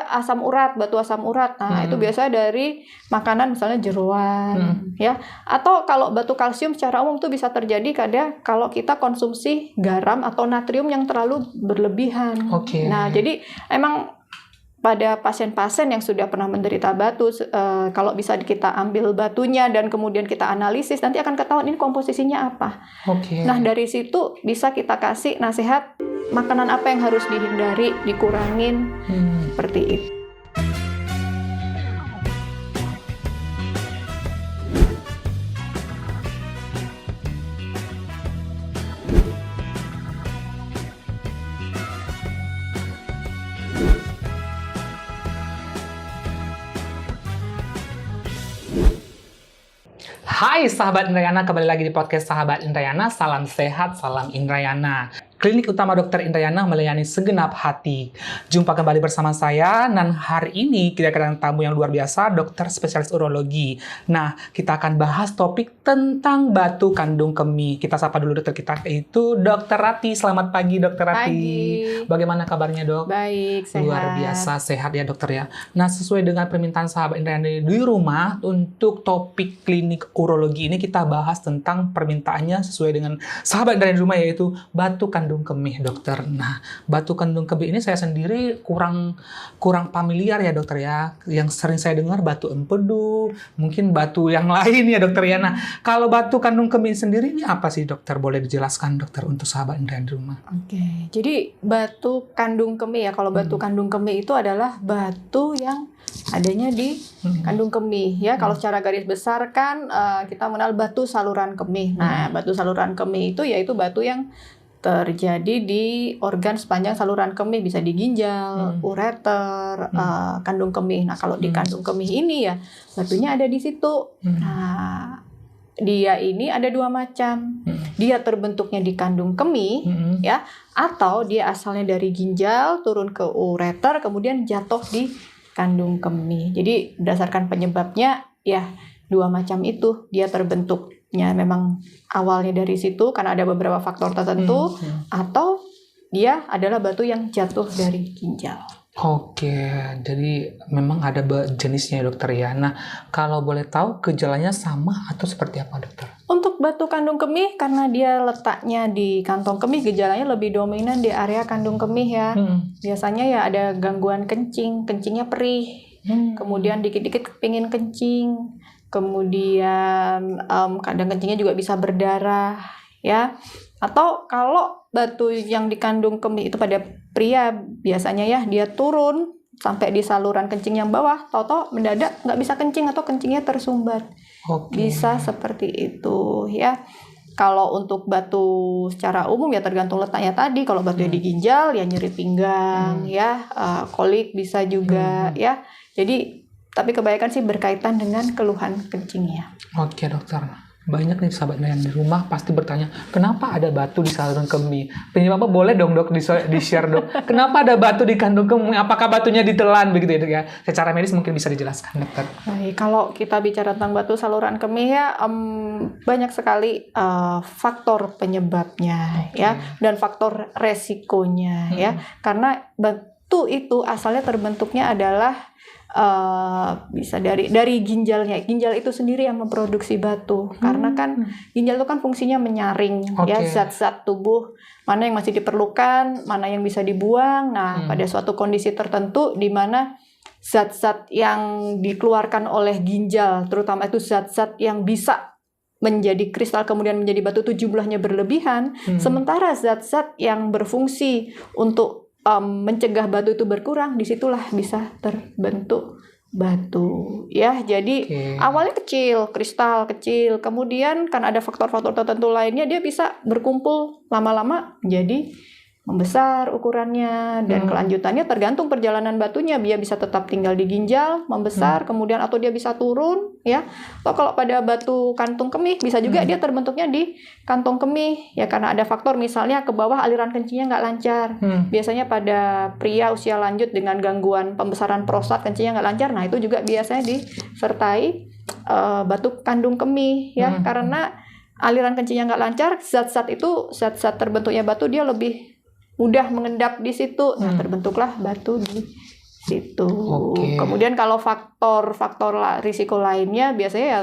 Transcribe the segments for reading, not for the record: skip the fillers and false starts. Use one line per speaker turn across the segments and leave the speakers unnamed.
asam urat, batu asam urat. Nah, itu biasanya dari makanan misalnya jeroan, ya. Atau kalau batu kalsium secara umum itu bisa terjadi kalau kita konsumsi garam atau natrium yang terlalu berlebihan. Nah, jadi emang pada pasien-pasien yang sudah pernah menderita batu, kalau bisa kita ambil batunya dan kemudian kita analisis, nanti akan ketahuan ini komposisinya apa. Nah, dari situ bisa kita kasih nasihat makanan apa yang harus dihindari, dikurangin, seperti itu.
Hai sahabat Indrayana, kembali lagi di podcast Sahabat Indrayana. Salam sehat, salam Indrayana. Klinik Utama Dr. Indrayana melayani segenap hati. Jumpa kembali bersama saya, dan hari ini kita kedatangan tamu yang luar biasa, dokter spesialis urologi. Nah, kita akan bahas topik tentang batu kandung kemih. Kita sapa dulu dokter kita, yaitu Dr. Rati. Selamat pagi, Dr. Rati.
Pagi.
Bagaimana kabarnya, Dok?
Baik, sehat.
Luar biasa, sehat ya, dokter ya. Nah, sesuai dengan permintaan sahabat Indrayana di rumah, untuk topik klinik urologi ini kita bahas tentang permintaannya sesuai dengan sahabat Indrayana di rumah, yaitu batu kandung kemih, dokter. Nah, batu kandung kemih ini saya sendiri kurang familiar ya, dokter ya. Yang sering saya dengar batu empedu, mungkin batu yang lain ya, dokter ya. Nah, kalau batu kandung kemih sendiri ini apa sih, dokter? Boleh dijelaskan, dokter, untuk sahabat Indrayana di rumah?
Oke, jadi batu kandung kemih ya. Kalau batu kandung kemih itu adalah batu yang adanya di kandung kemih ya. Kalau secara garis besar kan kita mengenal batu saluran kemih. Nah, batu saluran kemih itu yaitu batu yang terjadi di organ sepanjang saluran kemih, bisa di ginjal, ureter, kandung kemih. Nah, kalau di kandung kemih ini ya batunya ada di situ. Nah, dia ini ada dua macam. Dia terbentuknya di kandung kemih, ya, atau dia asalnya dari ginjal turun ke ureter kemudian jatuh di kandung kemih. Jadi berdasarkan penyebabnya ya dua macam itu. Dia terbentuknya memang awalnya dari situ karena ada beberapa faktor tertentu, atau dia adalah batu yang jatuh dari ginjal.
Oke, jadi memang ada jenisnya ya, dokter ya. Nah, kalau boleh tahu gejalanya sama atau seperti apa, dokter?
Untuk batu kandung kemih, karena dia letaknya di kantong kemih, gejalanya lebih dominan di area kandung kemih ya. Biasanya ya ada gangguan kencing, kencingnya perih, kemudian dikit-dikit pengen kencing, kemudian kadang kencingnya juga bisa berdarah ya. Atau kalau batu yang dikandung kemih itu pada pria biasanya ya dia turun sampai di saluran kencing yang bawah, tahu-tahu mendadak nggak bisa kencing atau kencingnya tersumbat. Bisa seperti itu ya. Kalau untuk batu secara umum ya tergantung letaknya tadi. Kalau batu di ginjal ya nyeri pinggang ya, kolik bisa juga ya. Jadi tapi kebanyakan sih berkaitan dengan keluhan kencingnya.
Oke, dokter. Banyak nih sahabat yang di rumah pasti bertanya, kenapa ada batu di saluran kemih? Penyebabnya boleh dong, dok, di-share, dok. Kenapa ada batu di kandung kemih? Apakah batunya ditelan begitu ya? Secara medis mungkin bisa dijelaskan, dokter.
Baik, kalau kita bicara tentang batu saluran kemih ya banyak sekali faktor penyebabnya ya, dan faktor resikonya ya. Karena batu itu asalnya terbentuknya adalah bisa dari ginjalnya. Ginjal itu sendiri yang memproduksi batu. Karena kan ginjal itu kan fungsinya menyaring ya zat-zat tubuh, mana yang masih diperlukan, mana yang bisa dibuang. Nah, pada suatu kondisi tertentu di mana zat-zat yang dikeluarkan oleh ginjal, terutama itu zat-zat yang bisa menjadi kristal kemudian menjadi batu itu jumlahnya berlebihan, sementara zat-zat yang berfungsi untuk mencegah batu itu berkurang, disitulah bisa terbentuk batu ya. Jadi awalnya kecil, kristal kecil, kemudian kan ada faktor-faktor tertentu lainnya, dia bisa berkumpul lama-lama menjadi membesar ukurannya, dan kelanjutannya tergantung perjalanan batunya. Dia bisa tetap tinggal di ginjal, membesar, kemudian atau dia bisa turun ya. Atau kalau pada batu kantung kemih bisa juga dia terbentuknya di kantong kemih ya, karena ada faktor misalnya ke bawah aliran kencingnya nggak lancar. Biasanya pada pria usia lanjut dengan gangguan pembesaran prostat, kencingnya nggak lancar. Nah, itu juga biasanya disertai batu kandung kemih ya, karena aliran kencingnya nggak lancar, zat-zat terbentuknya batu dia lebih mudah mengendap di situ. Nah, terbentuklah batu di situ.
Oke.
Kemudian kalau faktor risiko lainnya biasanya ya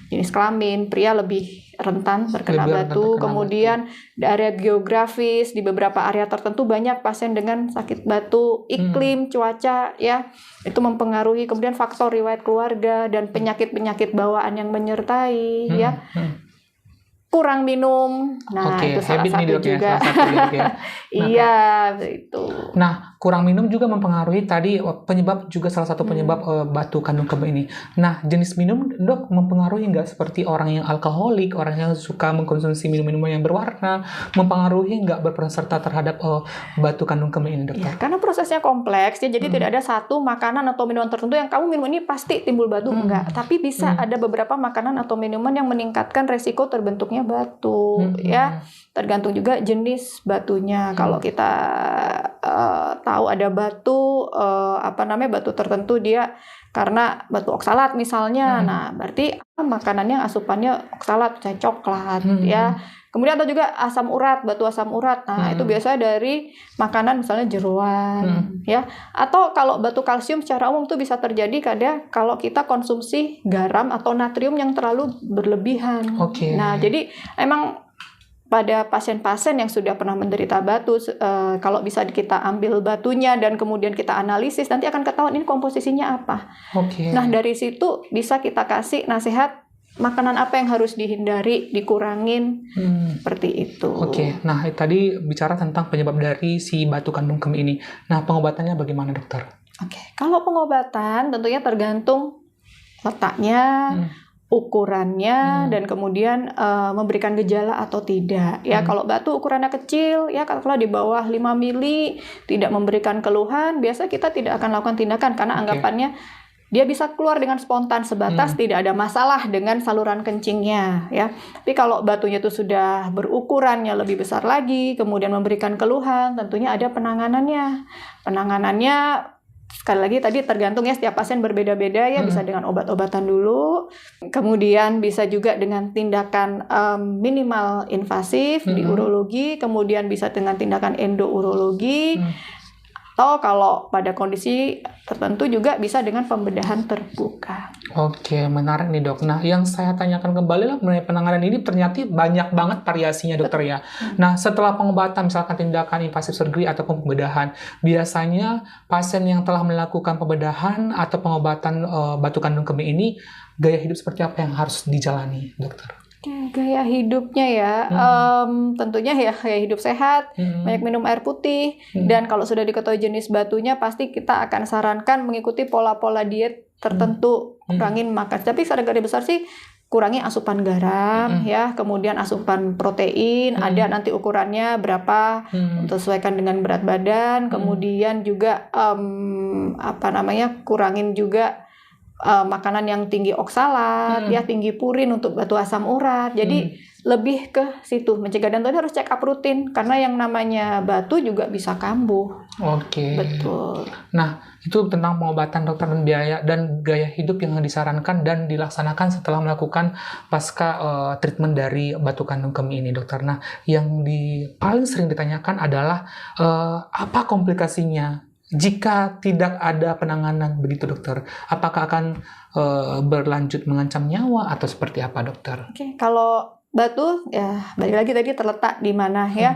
jenis kelamin, pria lebih rentan terkena
Lebih rentan
batu.
terkena
Kemudian di area geografis di beberapa area tertentu banyak pasien dengan sakit batu, iklim, cuaca ya itu mempengaruhi. Kemudian faktor riwayat keluarga dan penyakit-penyakit bawaan yang menyertai ya. Kurang minum, nah
Oke,
itu salah
habit nih,
satu
Dok, ya,
juga.
salah satu ya, Dok, ya.
Iya, itu.
Nah, kurang minum juga mempengaruhi tadi penyebab juga salah satu penyebab batu kandung kemih ini. Nah, jenis minum, Dok, mempengaruhi nggak seperti orang yang alkoholik, orang yang suka mengkonsumsi minum-minuman yang berwarna, mempengaruhi nggak berperan serta terhadap batu kandung kemih ini,
Ya,
Dokter?
karena prosesnya kompleks, ya, jadi tidak ada satu makanan atau minuman tertentu yang kamu minum ini pasti timbul batu, enggak. Tapi bisa ada beberapa makanan atau minuman yang meningkatkan resiko terbentuknya batu, ya. Tergantung juga jenis batunya. Kalau kita tahu ada batu, batu tertentu dia karena batu oksalat misalnya, nah berarti makanannya asupannya oksalat, misalnya coklat, ya. Kemudian ada juga asam urat, batu asam urat. Nah, itu biasa dari makanan misalnya jeroan, ya. Atau kalau batu kalsium secara umum itu bisa terjadi kalau kita konsumsi garam atau natrium yang terlalu berlebihan.
Oke.
Nah, jadi emang pada pasien-pasien yang sudah pernah menderita batu, kalau bisa kita ambil batunya dan kemudian kita analisis, nanti akan ketahuan ini komposisinya apa.
Oke.
Nah, dari situ bisa kita kasih nasihat makanan apa yang harus dihindari, dikurangin, seperti itu.
Oke, nah tadi bicara tentang penyebab dari si batu kandung kemih ini. Nah, pengobatannya bagaimana, Dokter?
Oke, kalau pengobatan tentunya tergantung letaknya, ukurannya, dan kemudian memberikan gejala atau tidak. Ya, kalau batu ukurannya kecil, ya kalau di bawah 5 mili tidak memberikan keluhan, biasa kita tidak akan lakukan tindakan karena anggapannya dia bisa keluar dengan spontan sebatas tidak ada masalah dengan saluran kencingnya, ya. Tapi kalau batunya itu sudah berukurannya lebih besar lagi, kemudian memberikan keluhan, tentunya ada penanganannya. Penanganannya sekali lagi tadi tergantung ya, setiap pasien berbeda-beda ya, bisa dengan obat-obatan dulu, kemudian bisa juga dengan tindakan minimal invasif di urologi, kemudian bisa dengan tindakan endourologi, atau kalau pada kondisi tertentu juga bisa dengan pembedahan terbuka.
Oke, menarik nih, Dok. Nah, yang saya tanyakan kembali lah mengenai penanganan ini ternyata banyak banget variasinya, Dokter, ya. Nah, setelah pengobatan, misalkan tindakan invasive surgery ataupun pembedahan, biasanya pasien yang telah melakukan pembedahan atau pengobatan batu kandung kemih ini, gaya hidup seperti apa yang harus dijalani, Dokter?
Gaya hidupnya ya, tentunya ya gaya hidup sehat, banyak minum air putih, dan kalau sudah diketahui jenis batunya, pasti kita akan sarankan mengikuti pola-pola diet tertentu, kurangin makan. Tapi secara garis besar sih kurangi asupan garam, ya, kemudian asupan protein, ada nanti ukurannya berapa, sesuaikan dengan berat badan, kemudian juga kurangin juga makanan yang tinggi oksalat, ya, tinggi purin untuk batu asam urat. Jadi lebih ke situ mencegah, dan tadi harus check up rutin karena yang namanya batu juga bisa kambuh.
Oke.
Betul.
Nah, itu tentang pengobatan, Dokter, dan biaya dan gaya hidup yang disarankan dan dilaksanakan setelah melakukan pasca treatment dari batu kandung kemih ini, Dokter. Nah, yang paling sering ditanyakan adalah apa komplikasinya jika tidak ada penanganan, begitu, Dokter? Apakah akan berlanjut mengancam nyawa atau seperti apa, Dokter?
Oke, kalau batu ya balik lagi tadi terletak di mana ya.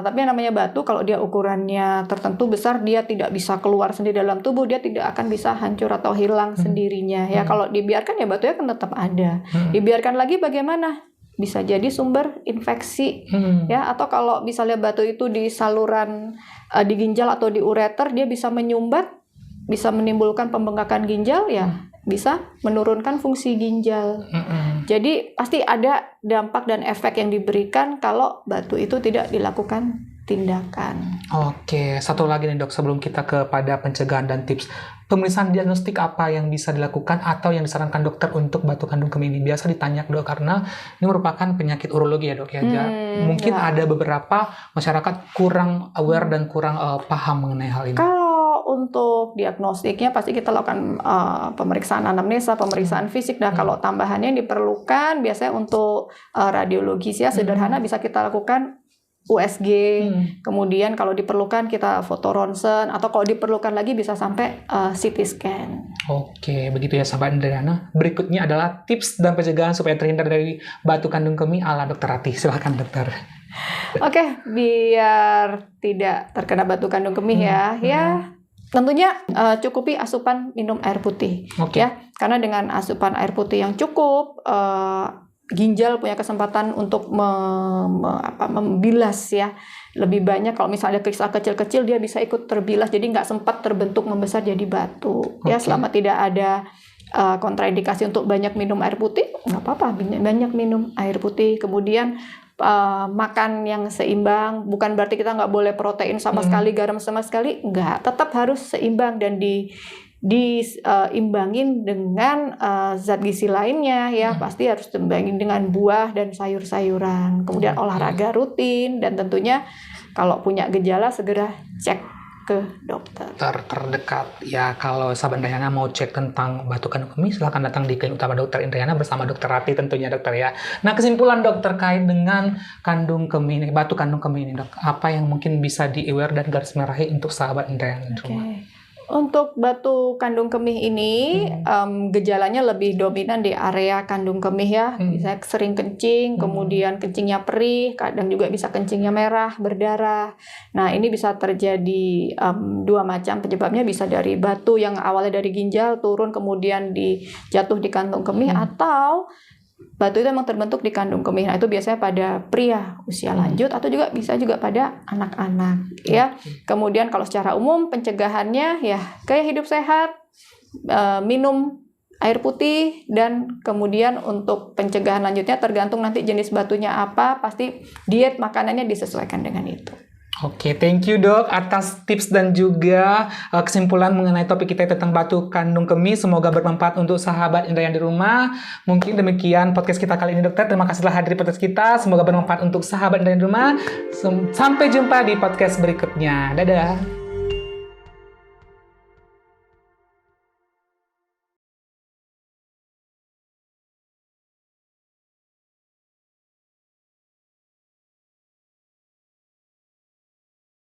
Tapi yang namanya batu kalau dia ukurannya tertentu besar, dia tidak bisa keluar sendiri dalam tubuh, dia tidak akan bisa hancur atau hilang sendirinya. Ya, kalau dibiarkan ya batunya akan tetap ada. Dibiarkan lagi bagaimana? Bisa jadi sumber infeksi, ya, atau kalau misalnya batu itu di saluran di ginjal atau di ureter, dia bisa menyumbat, bisa menimbulkan pembengkakan ginjal, ya, bisa menurunkan fungsi ginjal. Jadi pasti ada dampak dan efek yang diberikan kalau batu itu tidak dilakukan tindakan.
Oke, satu lagi nih, Dok, sebelum kita kepada pencegahan dan tips. Pemeriksaan diagnostik apa yang bisa dilakukan atau yang disarankan dokter untuk batu kandung kemih ini? Biasa ditanya, Dok, karena ini merupakan penyakit urologi ya, Dok, ya. Mungkin ada beberapa masyarakat kurang aware dan kurang paham mengenai hal ini.
Kalau untuk diagnostiknya pasti kita lakukan pemeriksaan anamnesa, pemeriksaan fisik. Nah, kalau tambahannya yang diperlukan biasanya untuk radiologis ya, sederhana bisa kita lakukan USG, kemudian kalau diperlukan kita foto ronsen, atau kalau diperlukan lagi bisa sampai CT scan.
Oke, begitu ya sahabat Indriana. Berikutnya adalah tips dan pencegahan supaya terhindar dari batu kandung kemih ala Dokter Ratih. Silakan dokter.
Oke, biar tidak terkena batu kandung kemih ya tentunya cukupi asupan minum air putih. Ya, karena dengan asupan air putih yang cukup, ginjal punya kesempatan untuk membilas ya lebih banyak. Kalau misalnya ada kristal kecil-kecil, dia bisa ikut terbilas, jadi nggak sempat terbentuk membesar jadi batu. Ya, selama tidak ada kontraindikasi untuk banyak minum air putih, nggak apa-apa, banyak minum air putih. Kemudian makan yang seimbang, bukan berarti kita nggak boleh protein sama sekali, garam sama sekali, nggak, tetap harus seimbang dan diimbangin dengan zat gizi lainnya ya, pasti harus diimbangin dengan buah dan sayur-sayuran. Kemudian olahraga rutin, dan tentunya kalau punya gejala segera cek ke dokter
terdekat. Ya, kalau sahabat Indriana mau cek tentang batu kandung kemih, silahkan datang di klinik utama Dokter Indriana bersama Dokter Ratih tentunya dokter ya. Nah, kesimpulan dok terkait dengan kandung kemih ini, batu kandung kemih ini dok, apa yang mungkin bisa di-aware dan garis merahi untuk sahabat Indriana di rumah?
Untuk batu kandung kemih ini gejalanya lebih dominan di area kandung kemih ya, bisa sering kencing, kemudian kencingnya perih, kadang juga bisa kencingnya merah, berdarah. Nah, ini bisa terjadi dua macam penyebabnya, bisa dari batu yang awalnya dari ginjal turun kemudian jatuh di kandung kemih, atau batu itu memang terbentuk di kandung kemih. Nah, itu biasanya pada pria usia lanjut atau juga bisa juga pada anak-anak ya. Kemudian kalau secara umum pencegahannya ya gaya hidup sehat, minum air putih, dan kemudian untuk pencegahan lanjutnya tergantung nanti jenis batunya apa, pasti diet makanannya disesuaikan dengan itu.
Oke, thank you dok atas tips dan juga kesimpulan mengenai topik kita tentang batu kandung kemih. Semoga bermanfaat untuk sahabat Indriana di rumah. Mungkin demikian podcast kita kali ini dokter. Terima kasih telah hadir di podcast kita. Semoga bermanfaat untuk sahabat Indriana di rumah. Sampai jumpa di podcast berikutnya. Dadah.